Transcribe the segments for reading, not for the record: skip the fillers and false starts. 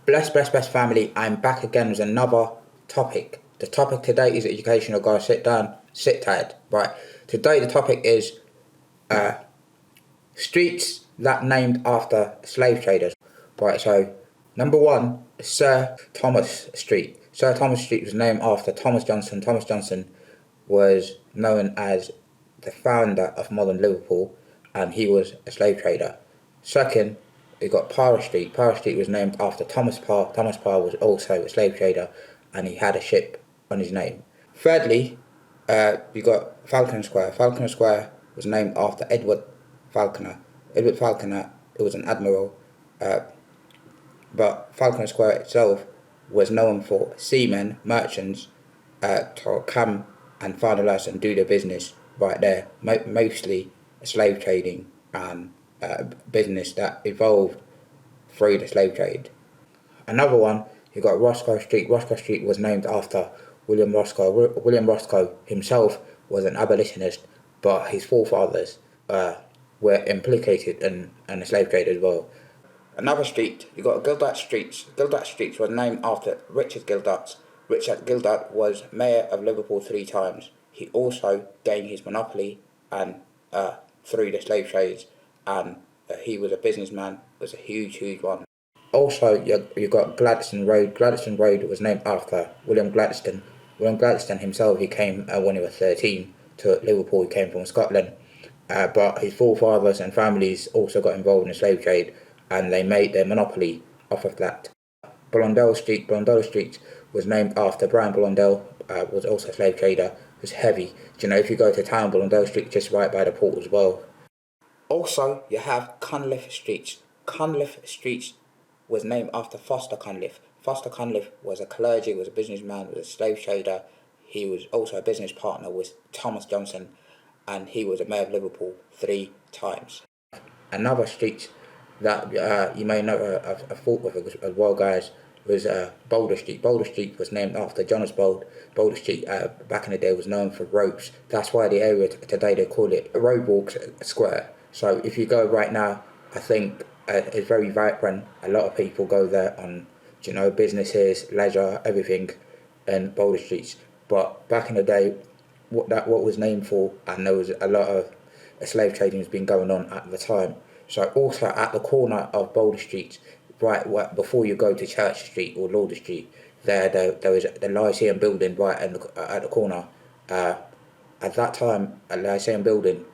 Bless family, I'm back again with another topic. The topic today is educational, guys. Sit down, sit tight. Right. Today the topic is streets that named after slave traders. Right, so number one, Sir Thomas Street. Sir Thomas Street was named after Thomas Johnson. Thomas Johnson was known as the founder of modern Liverpool, and he was a slave trader. Second, we got Parr Street. Parr Street was named after Thomas Parr. Thomas Parr was also a slave trader, and he had a ship on his name. Thirdly, we got Falcon Square. Falcon Square was named after Edward Falconer. Edward Falconer, it was an admiral, but Falcon Square itself was known for seamen, merchants, to come and finalise and do their business right there. Mostly slave trading and business that evolved through the slave trade. Another one, you got Roscoe Street. Roscoe Street was named after William Roscoe. William Roscoe himself was an abolitionist, but his forefathers were implicated in the slave trade as well. Another street, you got Gilbert Street. Gilbert Street was named after Richard Gilbert. Richard Gilbert was mayor of Liverpool 3 times. He also gained his monopoly and through the slave trades, and he was a businessman. It was a huge one. Also, you got Gladstone Road. Gladstone Road was named after William Gladstone. William Gladstone himself, he came when he was 13 to Liverpool. He came from Scotland, but his forefathers and families also got involved in the slave trade, and they made their monopoly off of that. Blondell Street. Blondell Street was named after Brian Blondell, was also a slave trader. It was heavy. Do you know, if you go to town, Blondell Street just right by the port as well. Also, you have Cunliffe Street. Cunliffe Street was named after Foster Cunliffe. Foster Cunliffe was a clergy, was a businessman, was a slave trader. He was also a business partner with Thomas Johnson, and he was a mayor of Liverpool 3 times. Another street that you may know I've fought with as well, guys, was Boulder Street. Boulder Street was named after Jonas Bold. Boulder Street back in the day was known for ropes. That's why the area today they call it Roadwalk Square. So if you go right now, I think it's very vibrant. A lot of people go there on, you know, businesses, leisure, everything, and Boulder Streets. But back in the day, what was named for, and there was a lot of slave trading has been going on at the time. So also at the corner of Boulder Street, right before you go to Church Street or Lauder Street, there was the Lyceum building right at the corner. At that time, a Lyceum building,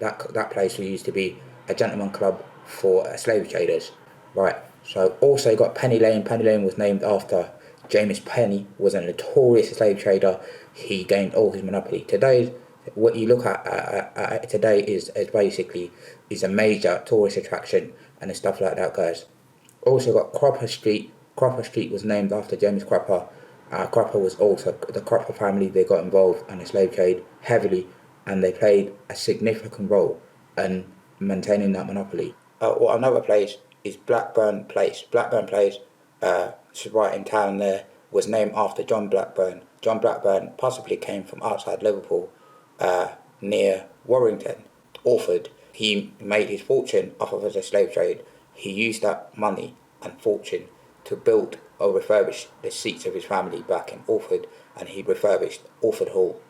that place used to be a gentleman club for slave traders, right? So also you got Penny Lane. Penny Lane was named after James Penny, was a notorious slave trader. He gained all his monopoly. Today, what you look at today is basically is a major tourist attraction and stuff like that, guys. Also got Cropper Street. Cropper Street was named after James Cropper. Cropper was also the Cropper family. They got involved in the slave trade heavily, and they played a significant role in maintaining that monopoly. Another place is Blackburn Place. Blackburn Place, right in town there, was named after John Blackburn. John Blackburn possibly came from outside Liverpool, near Warrington, Orford. He made his fortune off of the slave trade. He used that money and fortune to build or refurbish the seats of his family back in Orford, and he refurbished Orford Hall.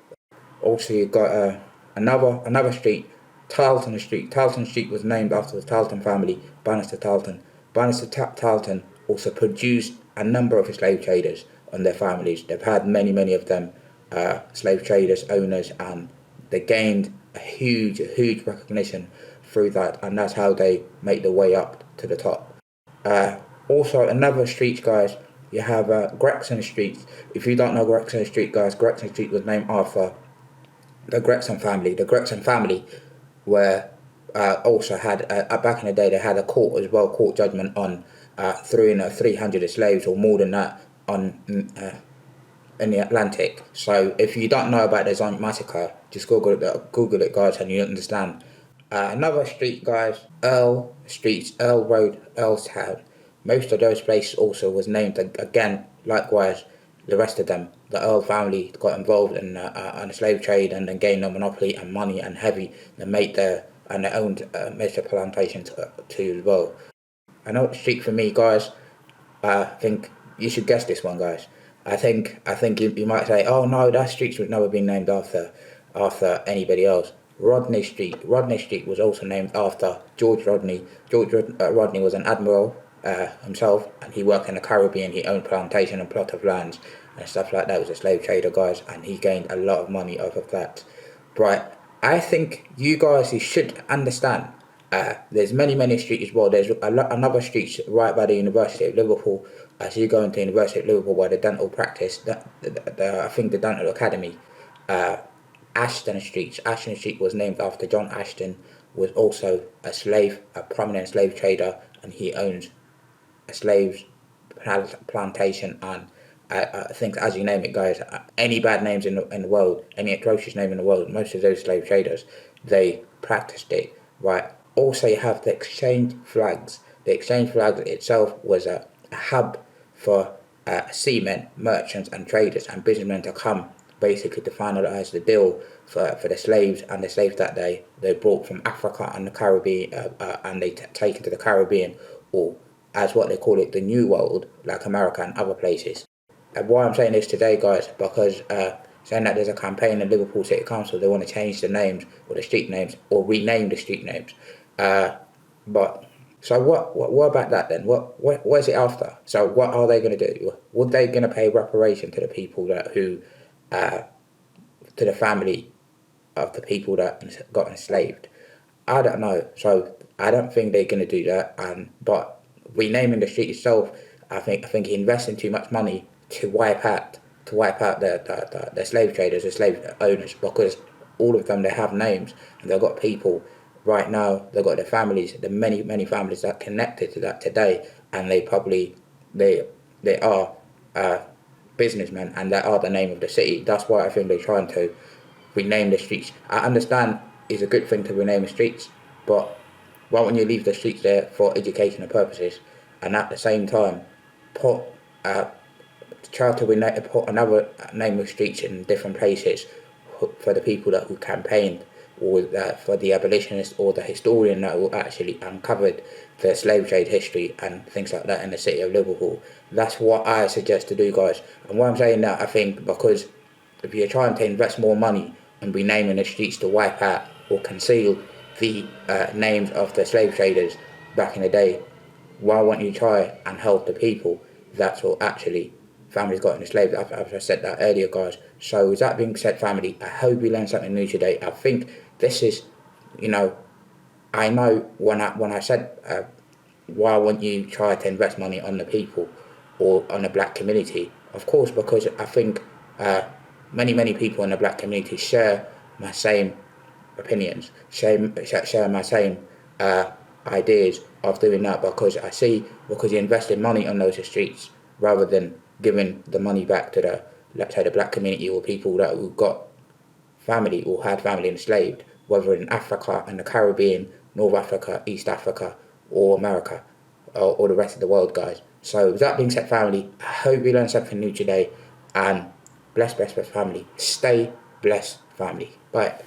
Also, you got another street, Tarleton Street. Tarleton Street was named after the Tarleton family, Bannister Tarleton. Bannister Tarleton also produced a number of slave traders and their families. They've had many of them, slave traders, owners, and they gained a huge recognition through that, and that's how they make their way up to the top. Also, another street, guys, you have Gregson Street. If you don't know Gregson Street, guys, Gregson Street was named after the Gregson family. The Gregson family were also had, back in the day, they had a court as well, court judgment on throwing 300 slaves or more than that on in the Atlantic. So if you don't know about the Zion massacre, just Google it, guys, and you understand. Another street, guys, Earl Street, Earl Road, Earlstown. Most of those places also was named again. Likewise, the rest of them, the Earl family got involved in the slave trade and then gained a monopoly and money and heavy. They made their and they owned major plantations too as well. Another street for me, guys, I think you should guess this one, guys. I think you might say, "Oh no, that street was never been named after anybody else." Rodney Street. Rodney Street was also named after George Rodney. Rodney was an admiral himself, and he worked in the Caribbean. He owned plantation and plot of lands and stuff like that. He was a slave trader, guys, and he gained a lot of money off of that. But I think you guys you should understand. There's many streets as well. There's another street right by the University of Liverpool. As you go into the University of Liverpool, where the dental practice, I think the dental academy, uh, Ashton Street. Ashton Street was named after John Ashton, was also a prominent slave trader, and he owns a slave's plantation. And I think, as you name it, guys, any bad names in the world, any atrocious name in the world, most of those slave traders, they practiced it, right? Also, you have the exchange flags. The exchange flag itself was a hub for seamen, merchants, and traders and businessmen to come basically to finalise the deal for the slaves and the slaves that they brought from Africa and the Caribbean and they taken to the Caribbean, or as what they call it, the New World, like America and other places. And why I'm saying this today, guys, because saying that there's a campaign in Liverpool City Council, they want to change the names or the street names or rename the street names. Uh, but so what about that then? What is it after? So what are they going to do? Would they going to pay reparation to the people uh, to the family of the people that got enslaved? I don't know. So I don't think they're going to do that. But renaming the street itself, I think investing too much money to wipe out the slave traders, the slave owners, because all of them they have names and they've got people right now. They've got their families, the many families that connected to that today, and they are uh, businessmen, and that are the name of the city. That's why I think they're trying to rename the streets. I understand it's a good thing to rename the streets, but why wouldn't you leave the streets there for educational purposes, and at the same time put uh, try to put another name of streets in different places for the people who campaigned, or for the abolitionist or the historian that will actually uncovered the slave trade history and things like that in the city of Liverpool. That's what I suggest to do, guys. And why I'm saying that, I think because if you're trying to invest more money and renaming the streets to wipe out or conceal the names of the slave traders back in the day, why won't you try and help the people that's what actually families got enslaved? I've said that earlier, guys. So with that being said, family, I hope you learned something new today. I think this is, you know, I know when I said why won't you try to invest money on the people or on the black community? Of course, because I think uh, many people in the black community share my same opinions, share my same ideas of doing that, because you invested money on those streets rather than giving the money back to the, let's say, the black community or people that who got family or had family enslaved, whether in Africa and the Caribbean, North Africa, East Africa, or America, or the rest of the world, guys. So with that being said, family, I hope you learned something new today, and bless family. Stay blessed, family. Bye.